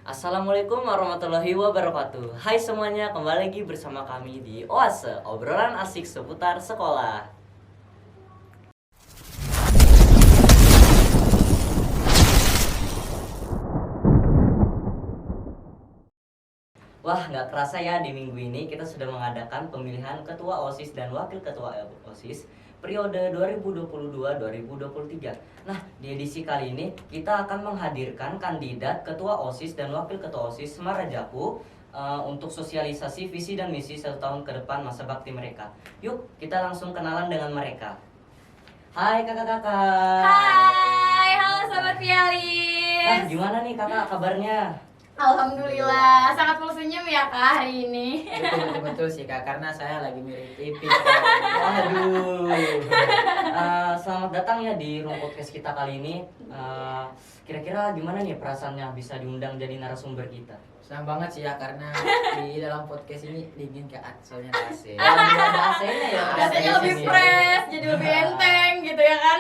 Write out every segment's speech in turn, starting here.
Assalamualaikum warahmatullahi wabarakatuh. Hai semuanya, kembali lagi bersama kami di Oase, obrolan asik seputar sekolah. Wah, nggak kerasa ya, di minggu ini kita sudah mengadakan pemilihan ketua OSIS dan wakil ketua OSIS periode 2022-2023. Nah, di edisi kali ini kita akan menghadirkan kandidat ketua OSIS dan wakil ketua OSIS Semarajaku untuk sosialisasi visi dan misi 1 tahun ke depan masa bakti mereka. Yuk, kita langsung kenalan dengan mereka. Hai kakak-kakak. Hai, halo Sobat Nah, Pialis. gimana nih kakak kabarnya? Alhamdulillah, sangat full senyum ya Kak hari ini. Betul sih Kak, karena saya lagi mirip Ipin. Waduh. Selamat datang ya di Room Podcast kita kali ini. Kira-kira gimana nih perasaannya bisa diundang jadi narasumber kita? Senang banget sih ya, karena di dalam podcast ini dingin Kak, soalnya AC. Ada AC-nya ya. ada Rasanya AC lebih sini. fresh, jadi lebih enteng gitu ya kan.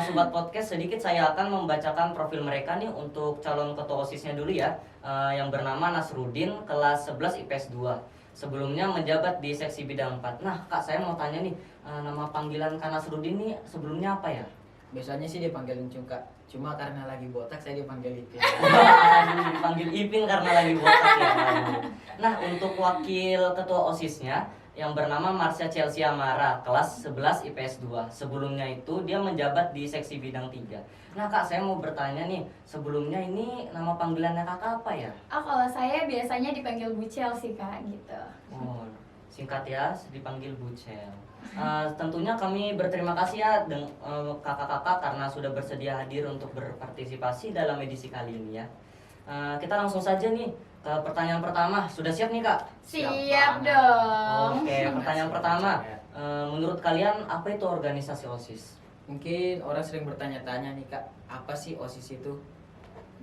Sobat podcast, sedikit saya akan membacakan profil mereka nih untuk calon ketua OSISnya dulu ya. Yang bernama Nasrudin, kelas 11 IPS 2. Sebelumnya menjabat di seksi bidang 4. Nah, Kak, saya mau tanya nih, nama panggilan Kak Nasrudin nih sebelumnya apa ya? Biasanya sih dipanggil Encung Kak, cuma karena lagi botak saya dipanggil Ipin. Aduh, dipanggil Ipin karena lagi botak ya. Aduh. Nah, untuk wakil ketua OSISnya yang bernama Marsha Chelsea Amara, kelas 11 IPS 2. Sebelumnya itu dia menjabat di seksi bidang 3. Nah, Kak, saya mau bertanya nih, sebelumnya ini nama panggilannya Kakak apa ya? Kalau saya biasanya dipanggil Bu Chelsea Kak gitu. Oh, singkat ya, dipanggil Bucel. Tentunya kami berterima kasih ya kakak-kakak karena sudah bersedia hadir untuk berpartisipasi dalam edisi kali ini ya. Kita langsung saja nih ke pertanyaan pertama. Sudah siap nih Kak? Siap dong. Oke, pertanyaan pertama. Menurut kalian apa itu organisasi OSIS? Mungkin orang sering bertanya-tanya nih Kak, apa sih OSIS itu?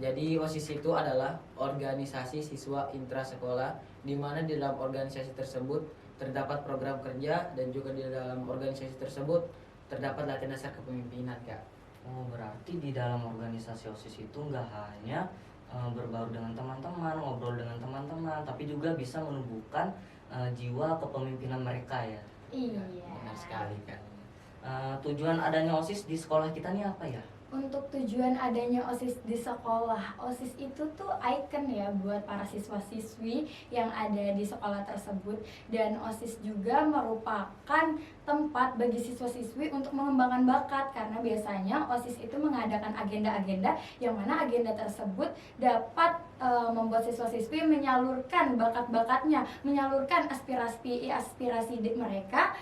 Jadi OSIS itu adalah organisasi siswa intrasekolah, di mana di dalam organisasi tersebut terdapat program kerja dan juga di dalam organisasi tersebut terdapat latihan dasar kepemimpinan Kak. Oh, berarti di dalam organisasi OSIS itu nggak hanya berbaur dengan teman-teman, ngobrol dengan teman-teman, tapi juga bisa menumbuhkan jiwa kepemimpinan mereka ya. Iya. Benar sekali Kak. Tujuan adanya OSIS di sekolah kita nih apa ya? Untuk tujuan adanya OSIS di sekolah, OSIS itu tuh ikon ya buat para siswa-siswi yang ada di sekolah tersebut. Dan OSIS juga merupakan tempat bagi siswa-siswi untuk mengembangkan bakat. Karena biasanya OSIS itu mengadakan agenda-agenda yang mana agenda tersebut dapat membuat siswa-siswi menyalurkan bakat-bakatnya, menyalurkan aspirasi mereka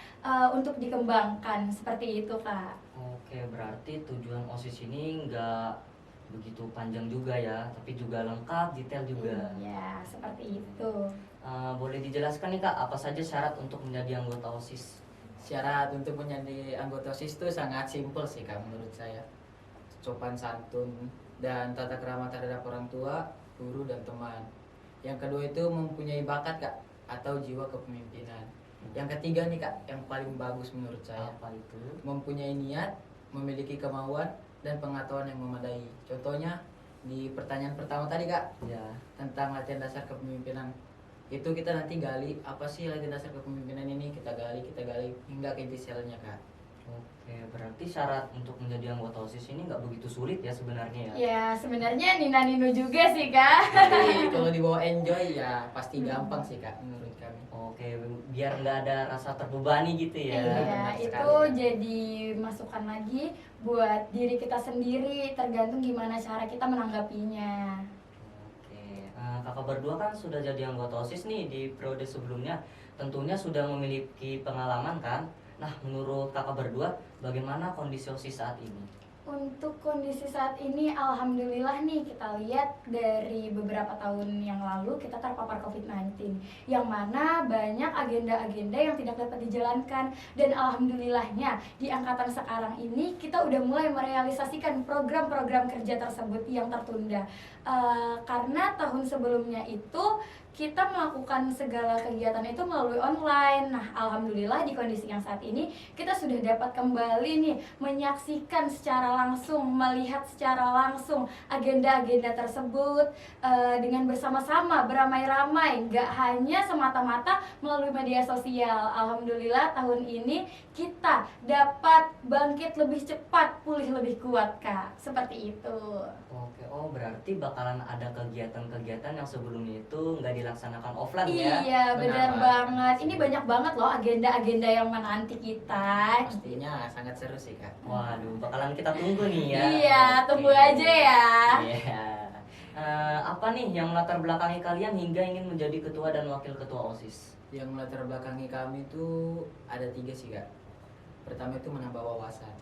untuk dikembangkan. Seperti itu Kak. Oke, berarti tujuan OSIS ini nggak begitu panjang juga ya, tapi juga lengkap, detail juga. Iya, seperti itu. Boleh dijelaskan nih Kak, apa saja syarat untuk menjadi anggota OSIS? Syarat untuk menjadi anggota OSIS itu sangat simpel sih Kak menurut saya. Sopan santun dan tata krama terhadap orang tua, guru dan teman. Yang kedua itu mempunyai bakat Kak atau jiwa kepemimpinan. Yang ketiga nih Kak, yang paling bagus menurut saya, Apa itu? mempunyai niat, memiliki kemauan dan pengetahuan yang memadai. Contohnya di pertanyaan pertama tadi Kak, Ya. tentang latihan dasar kepemimpinan. Itu kita nanti gali apa sih latihan dasar kepemimpinan ini, kita gali hingga ke detailnya Kak. Oke, berarti syarat untuk menjadi anggota OSIS ini nggak begitu sulit ya sebenarnya ya? Ya, sebenarnya Nina Nino juga sih, Kak. Tapi kalau dibawa enjoy ya pasti gampang sih Kak menurut kami. Oke, biar nggak ada rasa terbebani gitu ya. Iya, benar itu sekali. jadi masukan lagi buat diri kita sendiri, tergantung gimana cara kita menanggapinya. Oke, kakak berdua kan sudah jadi anggota OSIS nih di periode sebelumnya. Tentunya sudah memiliki pengalaman kan? Nah, menurut kakak berdua, bagaimana kondisi OSIS saat ini? Untuk kondisi saat ini, alhamdulillah nih kita lihat dari beberapa tahun yang lalu kita terpapar COVID-19, yang mana banyak agenda-agenda yang tidak dapat dijalankan. Dan alhamdulillahnya di angkatan sekarang ini kita udah mulai merealisasikan program-program kerja tersebut yang tertunda. Karena tahun sebelumnya itu kita melakukan segala kegiatan itu melalui online. Nah, alhamdulillah di kondisi yang saat ini kita sudah dapat kembali nih menyaksikan secara langsung, melihat secara langsung agenda-agenda tersebut dengan bersama-sama, beramai-ramai, nggak hanya semata-mata melalui media sosial. Alhamdulillah tahun ini kita dapat bangkit lebih cepat, pulih lebih kuat, Kak. Seperti itu. Oke, oh berarti bakalan ada kegiatan-kegiatan yang sebelumnya itu nggak dilaksanakan offline ya? Iya, benar Benar. banget. Ini banyak banget loh agenda-agenda yang menanti kita. Pastinya sangat seru sih kak. Waduh, bakalan kita tunggu nih ya. Iya, Oke. tunggu aja ya. Iya. Apa nih yang melatar belakangi kalian hingga ingin menjadi ketua dan wakil ketua OSIS? Yang melatar belakangi kami itu ada 3 sih kak. Pertama itu menambah wawasan.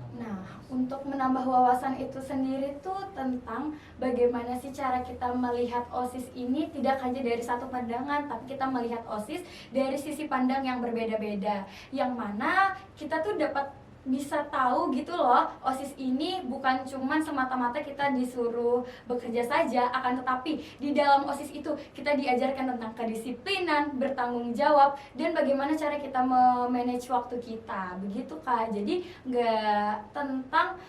Nah, untuk menambah wawasan itu sendiri tuh tentang bagaimana sih cara kita melihat OSIS ini tidak hanya dari satu pandangan, tapi kita melihat OSIS dari sisi pandang yang berbeda-beda. Yang mana kita tuh dapat bisa tahu gitu loh, OSIS ini bukan cuman semata-mata kita disuruh bekerja saja, akan tetapi di dalam OSIS itu kita diajarkan tentang kedisiplinan, bertanggung jawab, dan bagaimana cara kita memanage waktu kita. Begitu Kak. Jadi nggak tentang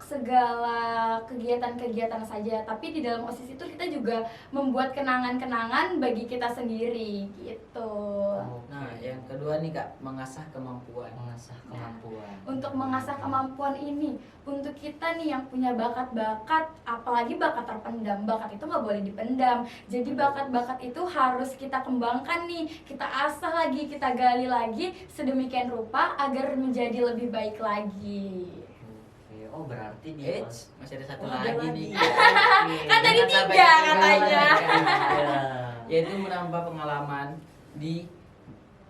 segala kegiatan-kegiatan saja, tapi di dalam OSIS itu kita juga membuat kenangan-kenangan bagi kita sendiri gitu. Nah yang kedua nih kak, mengasah kemampuan. Mengasah kemampuan. Untuk mengasah kemampuan ini, untuk kita nih yang punya bakat-bakat, apalagi bakat terpendam, bakat itu nggak boleh dipendam. Jadi bakat-bakat itu harus kita kembangkan nih, kita asah lagi, kita gali lagi sedemikian rupa agar menjadi lebih baik lagi. Oke, oh berarti di Masih ada satu Oh, ada lagi nih. ya. Oke. Kan tadi Jangan sampai 3 ketinggalan, katanya. Kak. Iya. Yaitu menambah pengalaman di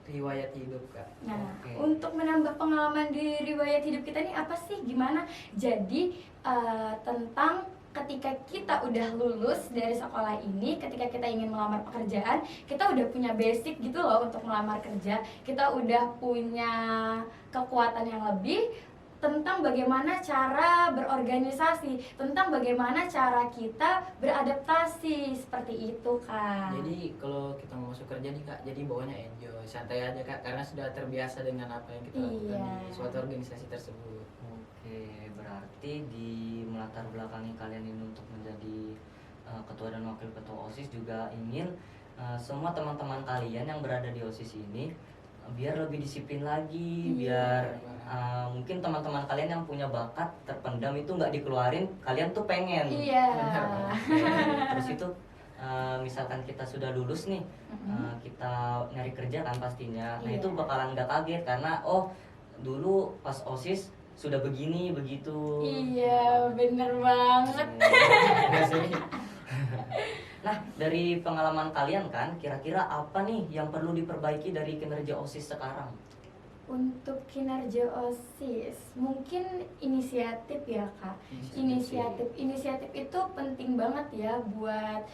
riwayat hidup kak. Nah, Oke. untuk menambah pengalaman di riwayat hidup kita nih apa sih? Gimana? Jadi tentang ketika kita udah lulus dari sekolah ini, ketika kita ingin melamar pekerjaan, kita udah punya basic gitu loh untuk melamar kerja. Kita udah punya kekuatan yang lebih tentang bagaimana cara berorganisasi, tentang bagaimana cara kita beradaptasi, seperti itu Kak. Jadi kalau kita mau masuk kerja nih kak, jadi bawanya enjoy, santai aja kak, karena sudah terbiasa dengan apa yang kita lakukan Iya. di suatu organisasi tersebut. Oke, berarti di melatar belakangi kalian ini untuk menjadi ketua dan wakil ketua OSIS juga ingin semua teman-teman kalian yang berada di OSIS ini biar lebih disiplin lagi, Iya. biar mungkin teman-teman kalian yang punya bakat terpendam itu nggak dikeluarin, kalian tuh pengen. Iya. Oke, terus itu misalkan kita sudah lulus nih, kita nyari kerja kan pastinya. Nah Iya. itu bakalan nggak kaget karena oh dulu pas OSIS sudah begini begitu. Iya, bener banget. Enggak sih. Nah dari pengalaman kalian kan, kira-kira apa nih yang perlu diperbaiki dari kinerja OSIS sekarang? Untuk kinerja OSIS, mungkin inisiatif ya Kak. Inisiatif itu penting banget ya buat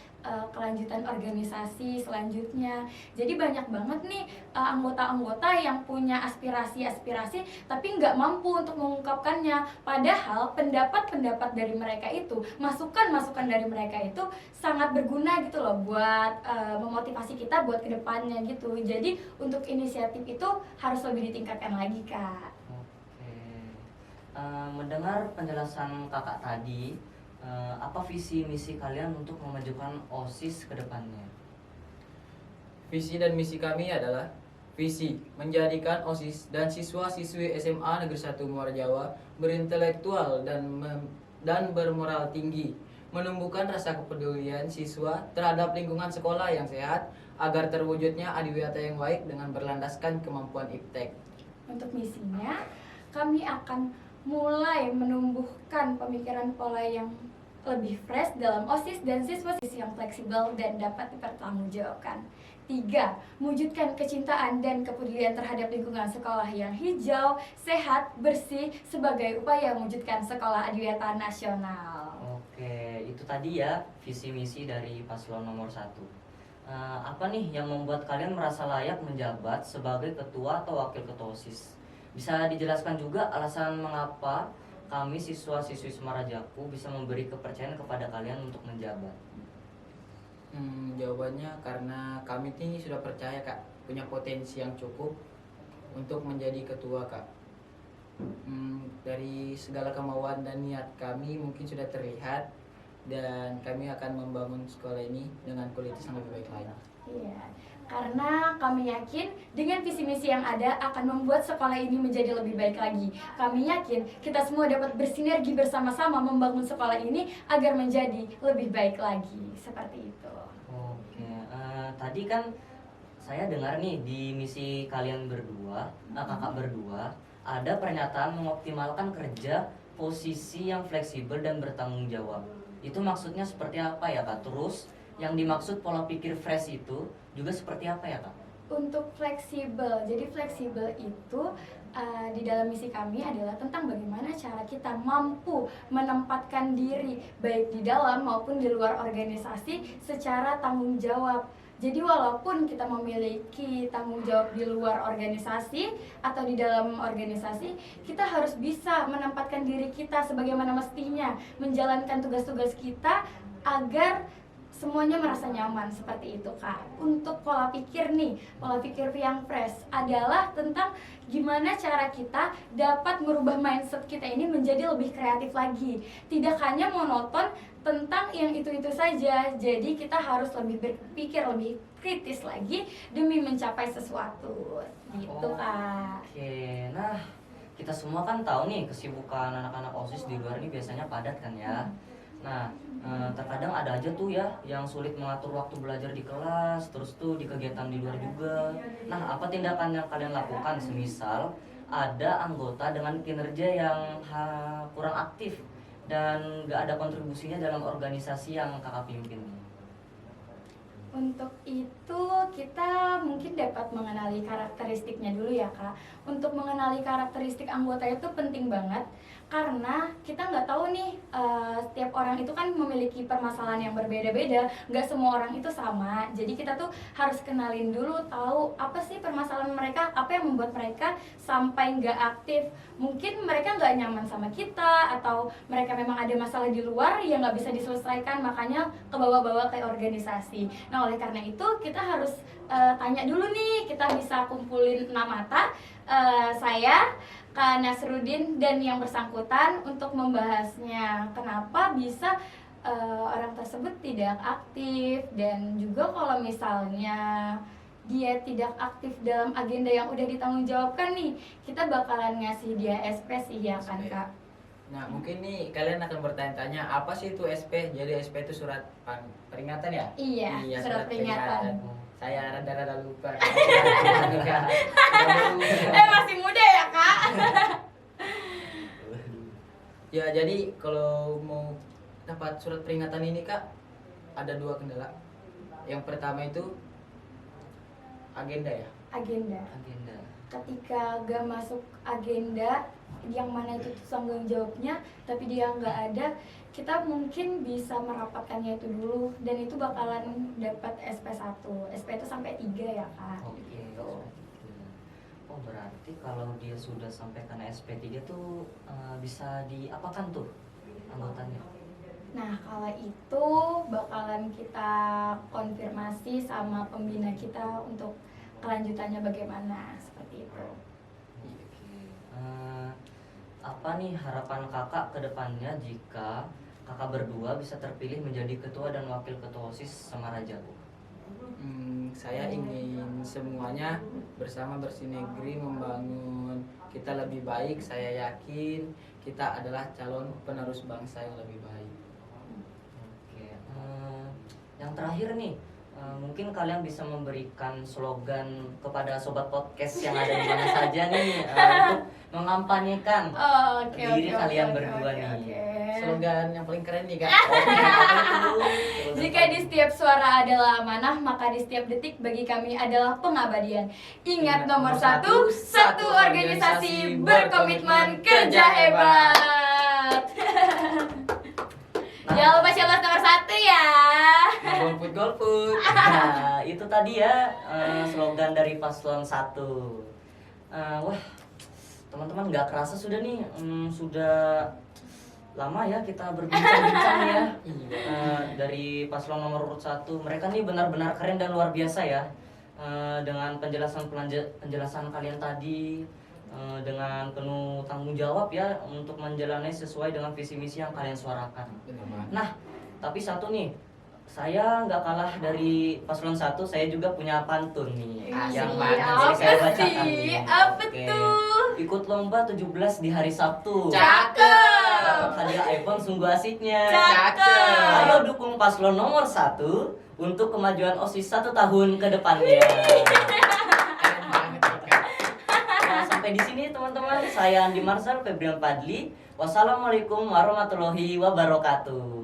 kelanjutan organisasi selanjutnya. Jadi banyak banget nih anggota-anggota yang punya aspirasi-aspirasi tapi nggak mampu untuk mengungkapkannya. Padahal pendapat-pendapat dari mereka itu, masukan-masukan dari mereka itu sangat berguna gitu loh buat memotivasi kita buat kedepannya gitu. Jadi untuk inisiatif itu harus lebih ditingkatkan lagi Kak. Oke, mendengar penjelasan kakak tadi, apa visi misi kalian untuk memajukan OSIS ke depannya? Visi dan misi kami adalah visi menjadikan OSIS dan siswa-siswi SMA Negeri 1 Muara Jawa berintelektual dan bermoral tinggi, menumbuhkan rasa kepedulian siswa terhadap lingkungan sekolah yang sehat agar terwujudnya adiwiyata yang baik dengan berlandaskan kemampuan iptek. Untuk misinya, kami akan mulai menumbuhkan pemikiran pola yang lebih fresh dalam OSIS dan siswa-siswi yang fleksibel dan dapat dipertanggungjawabkan. 3. Mewujudkan kecintaan dan kepedulian terhadap lingkungan sekolah yang hijau, sehat, bersih sebagai upaya mewujudkan sekolah adiwiyata nasional. Oke, itu tadi ya visi misi dari paslon nomor 1. Apa nih yang membuat kalian merasa layak menjabat sebagai ketua atau wakil ketua OSIS? Bisa dijelaskan juga alasan mengapa kami siswa-siswi Semarajaku bisa memberi kepercayaan kepada kalian untuk menjabat? Jawabannya karena kami ini sudah percaya kak, punya potensi yang cukup untuk menjadi ketua kak. Dari segala kemauan dan niat kami mungkin sudah terlihat, dan kami akan membangun sekolah ini dengan kualitas yang lebih baik lagi. Iya, karena kami yakin dengan visi misi yang ada akan membuat sekolah ini menjadi lebih baik lagi. Kami yakin kita semua dapat bersinergi bersama-sama membangun sekolah ini agar menjadi lebih baik lagi. Seperti itu. Oke, tadi kan saya dengar nih di misi kalian berdua, kakak berdua, ada pernyataan mengoptimalkan kerja posisi yang fleksibel dan bertanggung jawab. Itu maksudnya seperti apa ya Kak? Terus yang dimaksud pola pikir fresh itu juga seperti apa ya Kak? Untuk fleksibel, jadi fleksibel itu di dalam misi kami adalah tentang bagaimana cara kita mampu menempatkan diri baik di dalam maupun di luar organisasi secara tanggung jawab. Jadi walaupun kita memiliki tanggung jawab di luar organisasi atau di dalam organisasi, kita harus bisa menempatkan diri kita sebagaimana mestinya, menjalankan tugas-tugas kita agar semuanya merasa nyaman. Seperti itu Kak. Untuk pola pikir nih, pola pikir yang fresh adalah tentang gimana cara kita dapat merubah mindset kita ini menjadi lebih kreatif lagi. Tidak hanya monoton tentang yang itu-itu saja. Jadi kita harus lebih berpikir lebih kritis lagi demi mencapai sesuatu. Gitu Kak. Oke, nah kita semua kan tahu nih kesibukan anak-anak OSIS di luar ini biasanya padat kan ya. Nah, terkadang ada aja tuh ya yang sulit mengatur waktu belajar di kelas, terus tuh di kegiatan di luar juga. Nah, apa tindakan yang kalian lakukan semisal ada anggota dengan kinerja yang kurang aktif dan gak ada kontribusinya dalam organisasi yang kakak pimpin? Untuk itu kita mungkin dapat mengenali karakteristiknya dulu ya Kak. Untuk mengenali karakteristik anggota itu penting banget karena kita nggak tahu nih setiap orang itu kan memiliki permasalahan yang berbeda-beda, nggak semua orang itu sama. Jadi kita tuh harus kenalin dulu, tahu apa sih permasalahan mereka, apa yang membuat mereka sampai nggak aktif. Mungkin mereka nggak nyaman sama kita atau mereka memang ada masalah di luar yang nggak bisa diselesaikan, makanya ke bawah-bawah ke organisasi. Nah oleh karena itu kita harus tanya dulu nih, kita bisa kumpulin 6 mata, saya, Kak Nasrudin dan yang bersangkutan untuk membahasnya kenapa bisa orang tersebut tidak aktif, dan juga kalau misalnya dia tidak aktif dalam agenda yang udah ditanggungjawabkan nih, kita bakalan ngasih dia SP sih ya kan Kak. Nah, mungkin nih kalian akan bertanya-tanya apa sih itu SP? Jadi SP itu surat peringatan ya? Iya, surat peringatan. Saya rada-rada lupa. Masih muda ya Kak. Ya, jadi kalau mau dapat surat peringatan ini Kak, ada 2 kendala. Yang pertama itu agenda ya. Agenda. Agenda. Ketika gak masuk agenda yang mana itu tanggung jawabnya tapi dia nggak ada, kita mungkin bisa merapatkannya itu dulu dan itu bakalan dapat SP1. SP itu sampai 3 ya Kak. Oke. Gitu. Oh berarti kalau dia sudah sampai kena SP3 tuh bisa diapakan tuh anggotanya? Nah kalau itu bakalan kita konfirmasi sama pembina kita untuk kelanjutannya bagaimana, seperti itu. Apa nih harapan kakak ke depannya jika kakak berdua bisa terpilih menjadi ketua dan wakil ketua OSIS Semara Jago? Saya ingin semuanya bersama bersinergi membangun kita lebih baik. Saya yakin kita adalah calon penerus bangsa yang lebih baik. Oke, yang terakhir nih, mungkin kalian bisa memberikan slogan kepada sobat podcast yang ada di mana saja nih untuk mengampanyekan diri kalian berdua nih. Slogan yang paling keren nih Kak. Jika di setiap suara adalah amanah, maka di setiap detik bagi kami adalah pengabadian. Ingat nomor 1, satu organisasi berkomitmen kerja hebat. Jangan lupa siapa nomor 1 ya. Golput. Nah, itu tadi ya slogan dari paslon 1. Wah, teman-teman nggak kerasa sudah nih, sudah lama ya kita berbincang-bincang ya. Dari paslon nomor 1, mereka nih benar-benar keren dan luar biasa ya. Dengan penjelasan kalian tadi, dengan penuh tanggung jawab ya untuk menjalani sesuai dengan visi misi yang kalian suarakan. Benar banget. Nah, tapi satu nih, saya nggak kalah dari paslon satu, saya juga punya pantun nih yang Asik mana banget. saya Apa bacakan sih? nih. Apa Oke. tuh? Ikut lomba 17 di hari Sabtu. Cakep. Dapat hadiah iPhone sungguh asiknya. Cakep. Ayo dukung paslon nomor 1 untuk kemajuan OSIS 1 tahun ke depannya. Keren banget Ika. Nah, sampai di sini teman-teman, saya Andi Marsal Febrian Padli. Wassalamualaikum warahmatullahi wabarakatuh.